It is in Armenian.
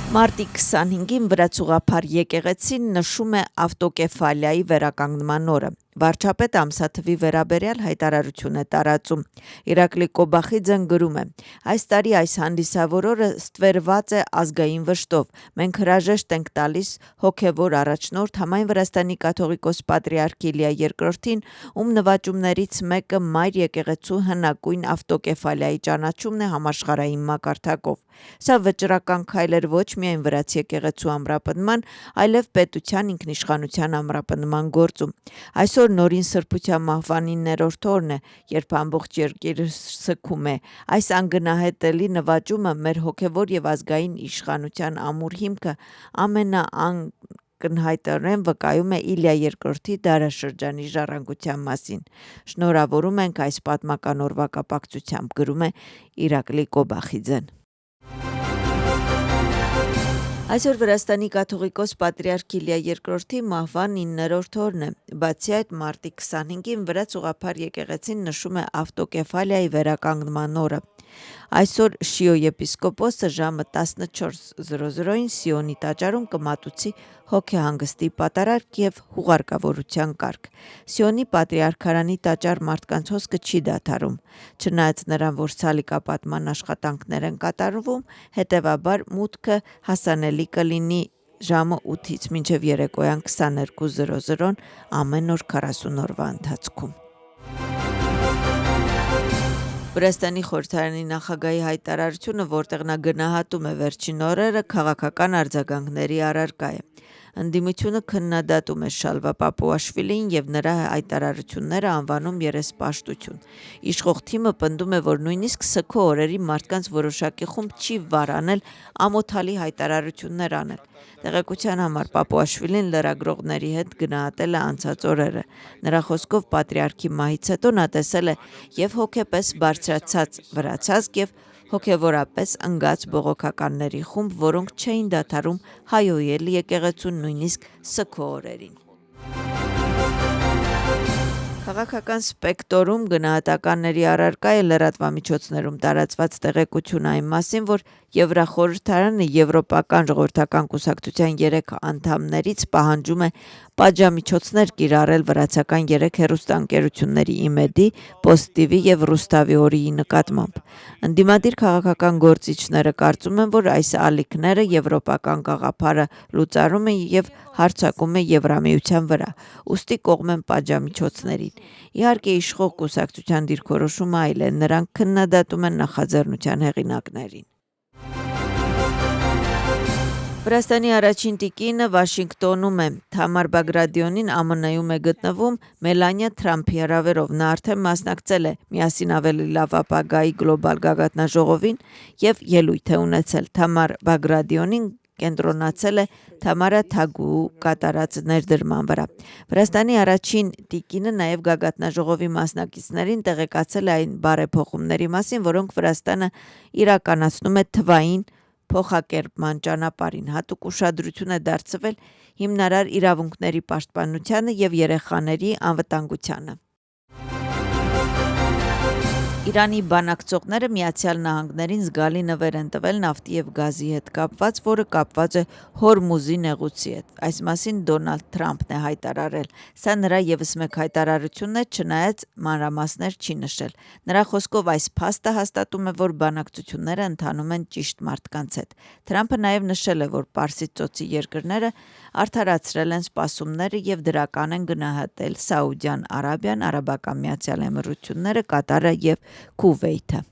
Մարտի 25-ին վրացուղափար եկեղեցին նշում է ավտոկեֆալիայի վերականգնման օրը։ Վարչապետ ամսաթվի վերաբերյալ հայտարարություն է տարածում։ Իրակլի Կոբախիձեն գրում է. այս տարի այս հանդիսավոր օրը ստվերված է ազգային վշտով։ Մենք հրաժեշտ ենք տալիս հոգևոր առաջնորդ համայն Վրաստանի կաթողիկոս պատրիարք Իլիա II-ին, ում նվաճումներից մեկը Մայր եկեղեցու հնագույն ավտոկեֆալիայի ճանաչումն է համաշխարհային մակարդակով։ Սա վճռական քայլ էր ոչ միայն վրաց եկեղեցու ամրապնդման, այլև պետության ինքնիշխանության ամրապնդման գործում։ Այսօր նորին սրբության մահվանին ներորդ օրն է, երբ ամբողջ երկիրը սգում է։ Այս անգնահետելի նվաճումը մեր հոգևոր եւ ազգային իշխանության ամուր հիմքը ամենաակնհայտորեն վկայում է Իլիա II-ի դարաշրջանի ժառանգության մասին։ Շնորհավորում ենք այս պատմական օրվա կապակցությամբ, գրում է Իրակլի Կոբախիձեն։ Այսօր Վրաստանի կաթողիկոս պատրիարք Իլիա II-ի մահվան 9-րդ օրն է։ Բացի այդ, մարտի 25-ին վրաց ուղղափառ եկեղեցին նշում է ավտոկեֆալիայի վերականգնման օրը։ Այսօր Շիո եպիսկոպոսը ժամը 14:00-ին Սիոնի տաճարում կմատուցի հոգեհանգստի պատարագ եւ հուղարկավորության կարգ։ Սիոնի պատրիարքարանի տաճար մարդկանց հոսքը չի դադարում։ Չնայած նրան, որ ցալիկապատման աշխատանքներ են կատարվում, հետևաբար մուտքը հասանելի կլինի ժամը 8-ից մինչև երեկոյան 22:00 ամեն օր 40 օրվա ընթացքում։ Վրաստանի խորհրդարանի նախագահի հայտարարությունը, որտեղ նա գնահատում է վերջին օրերը, քաղաքական արձագանքների առարկա է։ Ընդդիմությունը քննադատում է Շալվա Պապուաշվիլիին եւ նրա հայտարարությունները անվանում երեսպաշտություն։ Իշխող թիմը պնդում է, որ նույնիսկ սգո օրերի մարդկանց որոշակի խումբ չի վարանել ամոթալի հայտարարություններ անել։ Տեղեկության համար Պապուաշվիլին լրագրողների հետ գնահատել է անցած օրերը։ Նրա խոսքով պատրիարքի մահից հետո նա տեսել է եւ հոգեպես բարձրացած վրացազգ եւ հոգեվորապես ընկած բողոքականների խումբ, որոնք չէին դադարում հայոյել եկեղեցուն նույնիսկ սգո օրերին։ Քաղաքական սպեկտրում գնահատականների առարկա է լրատվամիջոցներում տարածված տեղեկություն այն մասին, որ Եվրախորհրդարանը Եվրոպական ժողովրդական կուսակցության 3 անդամներից պահանջում է պատժամիջոցներ կիրառել վրացական 3 հեռուստաընկերությունների Իմեդի, Պոզիտիվի եւ Ռուստավի օրիի նկատմամբ։ Ընդդիմադիր քաղաքական գործիչները կարծում են, որ այս ալիքները եվրոպական գաղափարը լուծարում են եւ հարձակում է Եվրամիության վրա, ուստի կողմ են պատժամիջոցներին։ Իհարկե իշխող կուսակցության դիրքորոշումը այլ է, նրանք քննադատում են նախաձեռնության հեղինակներին։ Վրաստանի առաջին տիկինը Վաշինգտոնում է։ Թամար Բագրադիոնին ԱՄՆ-ում է գտնվում Մելանիա Թրամփի հրավերով։ Նա արդեն մասնակցել է Միասին ավելի լավ ապագայի գլոբալ գագաթնաժողովին եւ ելույթ է ունեցել։ Թամար Բագրադիոնին կենտրոնացել է Թամարա Թագուու կատարած ներդրման վրա։ Վրաստանի առաջին տիկինը նաև գագաթնաժողովի մասնակիցներին տեղեկացել է այն բարեփոխումների մասին, որոնք Վրաստանը իրականացնում է թվային փոխակերպման ճանապարհին։ Հատուկ ուշադրություն է դարձվել հիմնարար իրավունքների պաշտպանությանը եւ երեխաների անվտանգությանը։ Իրանի բանակցողները Միացյալ Նահանգներին զգալի նվեր են տվել նավթի եւ գազի հետ կապված, որը կապված է Հորմուզի նեղուցի հետ։ Այս մասին Դոնալդ Թրամփն է հայտարարել։ Սա նրա եւս մեկ հայտարարությունն է, չնայած մանրամասներ չի նշել։ Նրա խոսքով այս փաստը հաստատում է, որ բանակցությունները ընթանում են ճիշտ մարդկանց հետ։ Թրամփը նաեւ նշել է, որ Պարսից ծոցի երկրները արդարացրել են սպասումները եւ դրական են գնահատել Սաուդյան Արաբիան, Արաբական Միացյալ Էմիրությունները, Կատարը եւ Քուվեյթը։